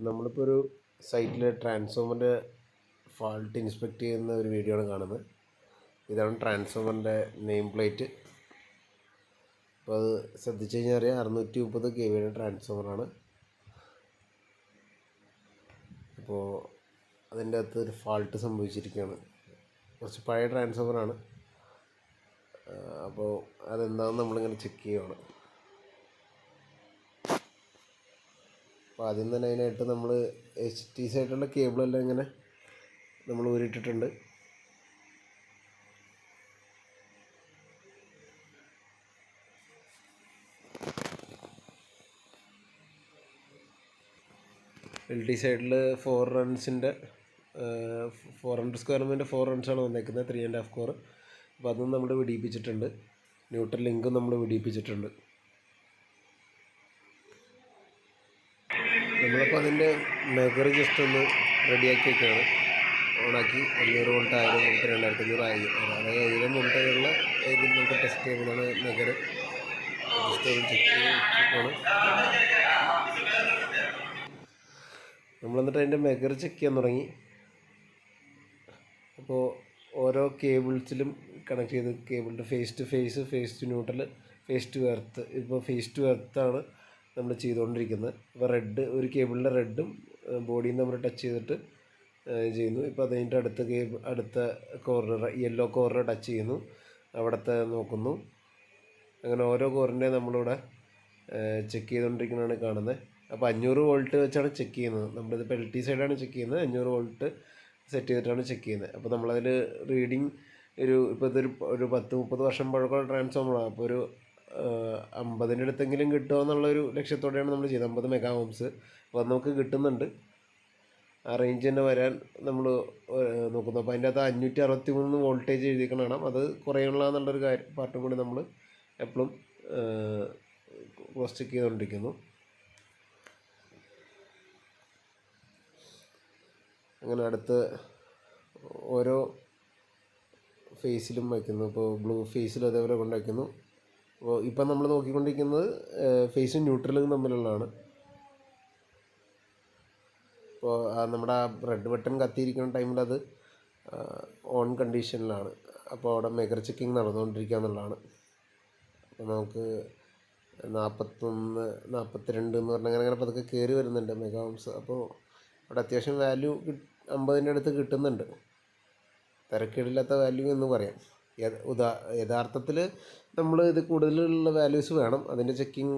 നമ്മളിപ്പോൾ ഒരു സൈറ്റിൽ ട്രാൻസ്ഫോമറിൻ്റെ ഫാൾട്ട് ഇൻസ്പെക്ട് ചെയ്യുന്ന ഒരു വീഡിയോ ആണ് കാണുന്നത്. ഇതാണ് ട്രാൻസ്ഫോമറിൻ്റെ നെയിം പ്ലേറ്റ്. അപ്പോൾ അത് ശ്രദ്ധിച്ച് കഴിഞ്ഞാൽ അറിയാം 630 kV ട്രാൻസ്ഫോമറാണ്. അപ്പോൾ അതിൻ്റെ അകത്ത് ഒരു ഫാൾട്ട് സംഭവിച്ചിരിക്കുകയാണ്. കുറച്ച് പഴയ ട്രാൻസ്ഫോമറാണ്. അപ്പോൾ അതെന്താണെന്ന് നമ്മളിങ്ങനെ ചെക്ക് ചെയ്യുകയാണ്. അപ്പോൾ ആദ്യം തന്നെ അതിനായിട്ട് നമ്മൾ HT സൈഡിലുള്ള കേബിളെല്ലാം ഇങ്ങനെ നമ്മൾ ഊരിയിട്ടിട്ടുണ്ട്. LT സൈഡിൽ 4 റൺസിൻ്റെ 400 സ്ക്വയർ എമ്മിൻ്റെ 4 റൺസാണ് വന്നേക്കുന്നത്, 3.5 കോർ. അപ്പോൾ അതും നമ്മൾ വിടിയിപ്പിച്ചിട്ടുണ്ട്. ന്യൂട്രൽ ലിങ്കും നമ്മൾ വിടിയിപ്പിച്ചിട്ടുണ്ട്. നമ്മളിപ്പോൾ അതിൻ്റെ മെഗർ ജസ്റ്റ് ഒന്ന് റെഡിയാക്കി വയ്ക്കുകയാണ്. ഓണാക്കി 500 വോൾട്ട് 1000 വോൾട്ട് 2500 അതായത് 1000 വോൾട്ടുള്ള ഇതിൽ നമുക്ക് ടെസ്റ്റ് ചെയ്യുമ്പോഴാണ് മെഗർ ജസ്റ്റ് ഒന്ന് ചെക്ക് ചെയ്തിട്ടാണ് നമ്മളെന്നിട്ട് അതിൻ്റെ മെഗർ ചെക്ക് ചെയ്യാൻ തുടങ്ങി. അപ്പോൾ ഓരോ കേബിൾസിലും കണക്ട് ചെയ്ത് കേബിളിൻ്റെ phase to phase, phase to neutral, phase to earth. ഇപ്പോൾ ഫേസ് ടു എർത്താണ് നമ്മൾ ചെയ്തുകൊണ്ടിരിക്കുന്നത്. ഇപ്പോൾ ഒരു കേബിളിൻ്റെ റെഡും ബോഡിയും നമ്മൾ ടച്ച് ചെയ്തിട്ട് ചെയ്യുന്നു. ഇപ്പോൾ അതിൻ്റെ അടുത്ത കോർണർ യെല്ലോ കോർണർ ടച്ച് ചെയ്യുന്നു, അവിടുത്തെ നോക്കുന്നു. അങ്ങനെ ഓരോ കോറിൻ്റെ നമ്മളിവിടെ ചെക്ക് ചെയ്തുകൊണ്ടിരിക്കുന്നതാണ് കാണുന്നത്. അപ്പോൾ 500 വോൾട്ട് വെച്ചാണ് ചെക്ക് ചെയ്യുന്നത്. നമ്മളിതിപ്പോൾ LT സൈഡാണ് ചെക്ക് ചെയ്യുന്നത്. 500 വോൾട്ട് സെറ്റ് ചെയ്തിട്ടാണ് ചെക്ക് ചെയ്യുന്നത്. അപ്പോൾ നമ്മളതിൽ റീഡിങ് ഇപ്പോൾ ഇതൊരു 10-30 വർഷം പഴക്കമുള്ള ട്രാൻസ്ഫോമറാണ്. അപ്പോൾ ഒരു 50-ൻ്റെ അടുത്തെങ്കിലും കിട്ടുമോ എന്നുള്ളൊരു ലക്ഷ്യത്തോടെയാണ് നമ്മൾ ചെയ്യുന്നത്. 50 മെഗാ ഓംസ്. അപ്പോൾ അത് നമുക്ക് കിട്ടുന്നുണ്ട്. ആ റേഞ്ച് തന്നെ വരാൻ നമ്മൾ നോക്കുന്നു. അപ്പോൾ അതിൻ്റെ അകത്ത് 563 വോൾട്ടേജ് എഴുതിക്കണം കാണാം. അത് കുറയുള്ള എന്നുള്ളൊരു പാർട്ടും കൂടി നമ്മൾ എപ്പോഴും ക്രോസ് ചെക്ക് ചെയ്തുകൊണ്ടിരിക്കുന്നു. അങ്ങനെ അടുത്ത് ഓരോ ഫേസിലും വയ്ക്കുന്നു. ഇപ്പോൾ ബ്ലൂ ഫേസിലും അതേപോലെ കൊണ്ട് വയ്ക്കുന്നു. അപ്പോൾ ഇപ്പം നമ്മൾ നോക്കിക്കൊണ്ടിരിക്കുന്നത് ഫേസും ന്യൂട്രലും തമ്മിലുള്ളതാണ്. ഇപ്പോൾ നമ്മുടെ ആ റെഡ് ബട്ടൺ കത്തിയിരിക്കുന്ന ടൈമിൽ അത് ഓൺ കണ്ടീഷനിലാണ്. അപ്പോൾ അവിടെ മെഗർ ചെക്കിങ് നടന്നുകൊണ്ടിരിക്കുക എന്നുള്ളതാണ്. അപ്പോൾ നമുക്ക് 41, 42 എന്ന് പറഞ്ഞാൽ അങ്ങനെ പതുക്കെ കയറി വരുന്നുണ്ട് മെഗാ ഓംസ്. അപ്പോൾ അവിടെ അത്യാവശ്യം വാല്യൂ 50-ൻ്റെ അടുത്ത് കിട്ടുന്നുണ്ട്. തിരക്കേടില്ലാത്ത വാല്യൂ എന്ന് പറയാം. യഥാർത്ഥത്തിൽ നമ്മൾ ഇത് കൂടുതലുള്ള വാല്യൂസ് വേണം. അതിൻ്റെ ചെക്കിങ്,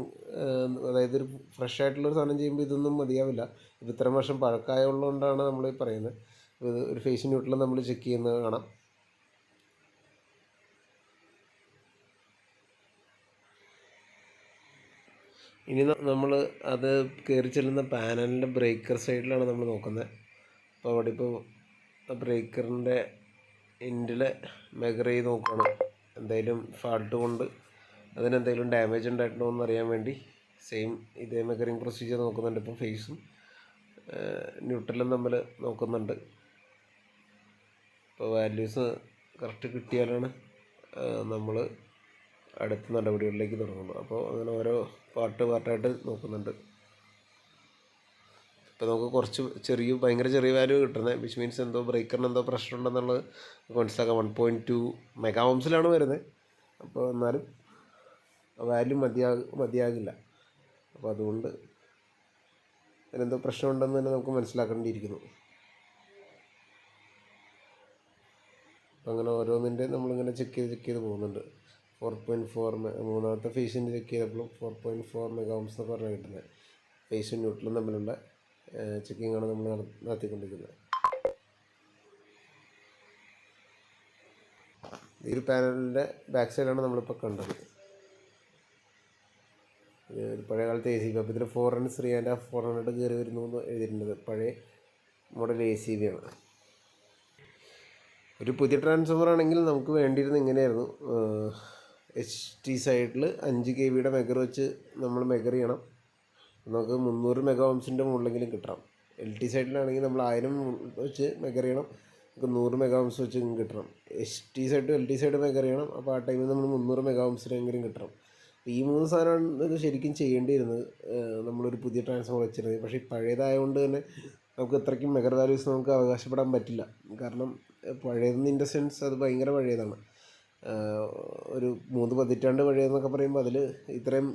അതായത് ഒരു ഫ്രഷ് ആയിട്ടുള്ളൊരു സാധനം ചെയ്യുമ്പോൾ ഇതൊന്നും മതിയാവില്ല. ഇത് ഇത്രയും വർഷം പഴക്കമായുള്ളതുകൊണ്ടാണ് നമ്മൾ പറയുന്നത്. ഇത് ഒരു ഫേസ് ന്യൂട്രൽ നമ്മൾ ചെക്ക് ചെയ്യുന്നത് കാണാം. ഇനി നമ്മൾ അത് കയറി ചെല്ലുന്ന പാനലിൻ്റെ ബ്രേക്കർ സൈഡിലാണ് നമ്മൾ നോക്കുന്നത്. അപ്പോൾ അവിടെ ഇപ്പോൾ ബ്രേക്കറിൻ്റെ എൻഡിലെ മെഗർ ചെയ്ത് നോക്കുകയാണ്. എന്തെങ്കിലും ഫാൾട്ട് കൊണ്ട് അതിനെന്തെങ്കിലും ഡാമേജ് ഉണ്ടായിട്ടുണ്ടോ എന്നറിയാൻ വേണ്ടി സെയിം ഇതേ മെഗറിങ് പ്രൊസീജിയർ നോക്കുന്നുണ്ട്. ഇപ്പോൾ ഫേസും ന്യൂട്രലും തമ്മിൽ നോക്കുന്നുണ്ട്. ഇപ്പോൾ വാല്യൂസ് കറക്റ്റ് കിട്ടിയാലാണ് നമ്മൾ അടുത്ത നടപടികളിലേക്ക് തുടങ്ങുന്നു. അപ്പോൾ അങ്ങനെ ഓരോ പാർട്ടായിട്ട് നോക്കുന്നുണ്ട്. ഇപ്പോൾ നമുക്ക് കുറച്ച് ഭയങ്കര ചെറിയ വാല്യൂ കിട്ടുന്നത്, വിച്ച് മീൻസ് എന്തോ ബ്രേക്കറിന് എന്തോ പ്രശ്നമുണ്ടെന്നുള്ളത് മനസ്സിലാക്കാം. 1.2 മെഗാ ഓംസിലാണ് വരുന്നത്. അപ്പോൾ എന്നാലും വാല്യൂ മതിയാകില്ല. അപ്പോൾ അതുകൊണ്ട് അതിനെന്തോ പ്രശ്നമുണ്ടെന്ന് തന്നെ നമുക്ക് മനസ്സിലാക്കേണ്ടിയിരിക്കുന്നു. അപ്പോൾ അങ്ങനെ ഓരോന്നിൻ്റെ നമ്മളിങ്ങനെ ചെക്ക് ചെയ്ത് പോകുന്നുണ്ട്. 4.4 മൂന്നാമത്തെ ഫേസിൻ്റെ ചെക്ക് ചെയ്തപ്പോൾ 4.4 മെഗാ ഓംസ് എന്നൊക്കെ പറഞ്ഞാൽ കിട്ടുന്നത്. ഫേസും ന്യൂട്രലും തമ്മിലുള്ള ചെക്കിങ്ങാണ് നമ്മൾ നടത്തിക്കൊണ്ടിരിക്കുന്നത്. ഈ ഒരു പാനലിൻ്റെ ബാക്ക് സൈഡാണ് നമ്മളിപ്പോൾ കണ്ടത്. പഴയ കാലത്തെ AC ബി. അപ്പോൾ ഇതിൽ 4 runs 3.5 400 കയറി വരുന്നു എന്ന് എഴുതിയിട്ടുണ്ട്. പഴയ മോഡൽ ACB ആണ്. ഒരു പുതിയ ട്രാൻസ്ഫോമർ ആണെങ്കിൽ നമുക്ക് വേണ്ടിയിരുന്നത് ഇങ്ങനെയായിരുന്നു. HT സൈഡിൽ 5 kV മെഗർ വെച്ച് നമ്മൾ മെഗർ ചെയ്യണം. നമുക്ക് 300 മെഗാ ഓംസിൻ്റെ മുകളിലെങ്കിലും കിട്ടണം. LT സൈഡിലാണെങ്കിൽ നമ്മൾ 1000 വെച്ച് മെഗർ ചെയ്യണം. നമുക്ക് 100 മെഗാ ഓംസ് വെച്ച് കിട്ടണം. HT side LT side megger ചെയ്യണം. അപ്പോൾ ആ ടൈമിൽ നമ്മൾ 300 മെഗാ ഓംസിനെങ്കിലും കിട്ടണം. അപ്പോൾ ഈ 3 സാധനമാണ് ഇത് ശരിക്കും ചെയ്യേണ്ടിയിരുന്നത്. നമ്മളൊരു പുതിയ ട്രാൻസ്ഫോമർ വെച്ചിരുന്നത്. പക്ഷേ ഈ പഴയതായതുകൊണ്ട് തന്നെ നമുക്ക് ഇത്രയ്ക്കും മെഗർ വാല്യൂസ് നമുക്ക് അവകാശപ്പെടാൻ പറ്റില്ല. കാരണം പഴയതെന്ന് ഇൻ ദ സെൻസ് അത് ഭയങ്കര പഴയതാണ്. ഒരു 3 പതിറ്റാണ്ട് പഴയതെന്നൊക്കെ പറയുമ്പോൾ അതിൽ ഇത്രയും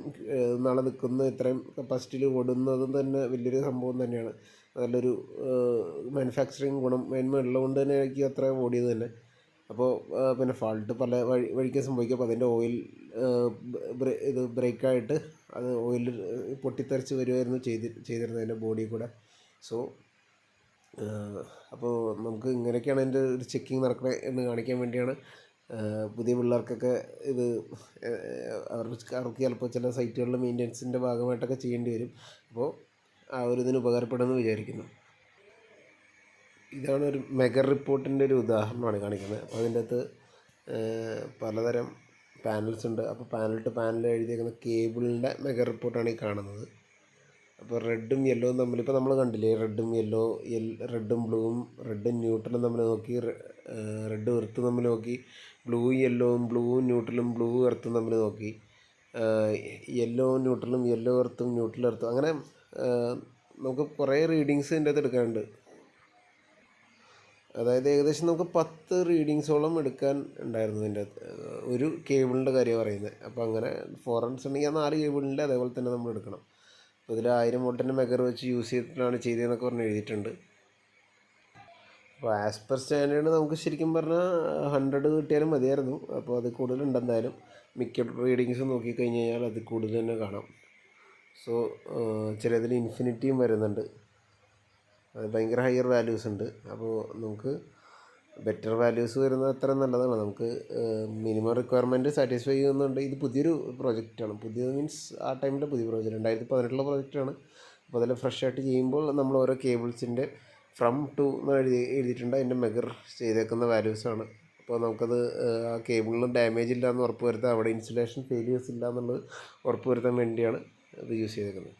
നാളെ നിൽക്കുന്ന ഇത്രയും കപ്പാസിറ്റിയിൽ ഓടുന്നതും തന്നെ വലിയൊരു സംഭവം തന്നെയാണ്. നല്ലൊരു മാനുഫാക്ചറിങ് ഗുണമേന്മ ഉള്ളതുകൊണ്ട് തന്നെ ആയിരിക്കും അത്ര ഓടിയത് തന്നെ. അപ്പോൾ പിന്നെ ഫാൾട്ട് പല വഴിക്ക് സംഭവിക്കും. അപ്പോൾ അതിൻ്റെ ഓയിൽ ഇത് ബ്രേക്കായിട്ട് അത് ഓയിൽ പൊട്ടിത്തെറിച്ച് വരുമായിരുന്നു ചെയ്തിരുന്നത് അതിൻ്റെ ബോഡി കൂടെ. സോ അപ്പോൾ നമുക്ക് ഇങ്ങനെയൊക്കെയാണ് അതിൻ്റെ ഒരു ചെക്കിങ് നടക്കണത് എന്ന് കാണിക്കാൻ വേണ്ടിയാണ്. പുതിയ പിള്ളേർക്കൊക്കെ ഇത് അവർക്ക് ചിലപ്പോൾ ചില സൈറ്റുകളിൽ മെയിൻ്റെനൻസിൻ്റെ ഭാഗമായിട്ടൊക്കെ ചെയ്യേണ്ടി വരും. അപ്പോൾ ആ ഒരു ഇതിന് ഉപകാരപ്പെടുമെന്ന് വിചാരിക്കുന്നു. ഇതാണ് ഒരു മെഗർ റിപ്പോർട്ടിൻ്റെ ഒരു ഉദാഹരണമാണ് കാണിക്കുന്നത്. അപ്പോൾ അതിൻ്റെ അകത്ത് പലതരം പാനൽസ് ഉണ്ട്. അപ്പോൾ പാനൽ ടു പാനൽ എഴുതിയേക്കുന്ന കേബിളിൻ്റെ മെഗർ റിപ്പോർട്ടാണ് ഈ കാണുന്നത്. അപ്പോൾ റെഡും യെല്ലോവും തമ്മിൽ ഇപ്പോൾ നമ്മൾ കണ്ടില്ലേ, റെഡും യെല്ലോ, റെഡും ബ്ലൂവും റെഡും ന്യൂട്രലും തമ്മിൽ നോക്കി, റെഡ് എർത്തും തമ്മിൽ നോക്കി, ബ്ലൂവും യെല്ലോവും, ബ്ലൂവും ന്യൂട്രലും, ബ്ലൂ എർത്തും തമ്മിൽ നോക്കി, യെല്ലോവും ന്യൂട്രലും, യെല്ലോ എർത്തും ന്യൂട്രൽ എർത്തും, അങ്ങനെ നമുക്ക് കുറേ റീഡിങ്സ് ഇതിൻ്റെ അകത്ത് എടുക്കാനുണ്ട്. അതായത് ഏകദേശം നമുക്ക് 10 റീഡിങ്സോളം എടുക്കാൻ ഉണ്ടായിരുന്നു ഇതിൻ്റെ അകത്ത്. ഒരു കേബിളിൻ്റെ കാര്യമാണ് പറയുന്നത്. അപ്പോൾ അങ്ങനെ 400 ഉണ്ടെങ്കിൽ ആ 4 കേബിളിൻ്റെ അതേപോലെ തന്നെ നമ്മൾ എടുക്കണം. അപ്പോൾ ഇതിൽ 1000 വോൾട്ടിൻ്റെ മെഗർ വെച്ച് യൂസ് ചെയ്തിട്ടാണ് ചെയ്തതെന്നൊക്കെ പറഞ്ഞ് എഴുതിയിട്ടുണ്ട്. അപ്പോൾ ആസ് പെർ സ്റ്റാൻഡേർഡ് നമുക്ക് ശരിക്കും പറഞ്ഞാൽ 100 കിട്ടിയാലും മതിയായിരുന്നു. അപ്പോൾ അത് കൂടുതലുണ്ടെന്തായാലും മിക്ക റീഡിങ്സും നോക്കിക്കഴിഞ്ഞ് കഴിഞ്ഞാൽ അത് കൂടുതൽ തന്നെ കാണാം. സോ ചിലതിൽ ഇൻഫിനിറ്റിയും വരുന്നുണ്ട്. അത് ഭയങ്കര ഹയർ വാല്യൂസ് ഉണ്ട്. അപ്പോൾ നമുക്ക് ബെറ്റർ വാല്യൂസ് വരുന്നത് അത്ര നല്ലതാണ്. നമുക്ക് മിനിമം റിക്വയർമെൻറ്റ് സാറ്റിസ്ഫൈ ചെയ്യുന്നുണ്ട്. ഇത് പുതിയൊരു പ്രോജക്റ്റാണ്. പുതിയത് മീൻസ് ആ ടൈമിലെ പുതിയ പ്രോജക്റ്റ് 2018 പ്രോജക്റ്റാണ്. അപ്പോൾ അതിൽ ഫ്രഷ് ആയിട്ട് ചെയ്യുമ്പോൾ നമ്മൾ ഓരോ കേബിൾസിൻ്റെ ഫ്രം ടു എന്ന് എഴുതിയിട്ടുണ്ട്. അതിൻ്റെ മെഗർ ചെയ്തേക്കുന്ന വാല്യൂസാണ്. അപ്പോൾ നമുക്കത് ആ കേബിളിന് ഡാമേജ് ഇല്ല എന്ന് ഉറപ്പ് വരുത്താം. അവിടെ ഇൻസുലേഷൻ ഫെയിലിയേഴ്സ് ഇല്ല എന്നുള്ളത് ഉറപ്പ് വരുത്താൻ വേണ്ടിയാണ് ഇത് യൂസ് ചെയ്തേക്കുന്നത്.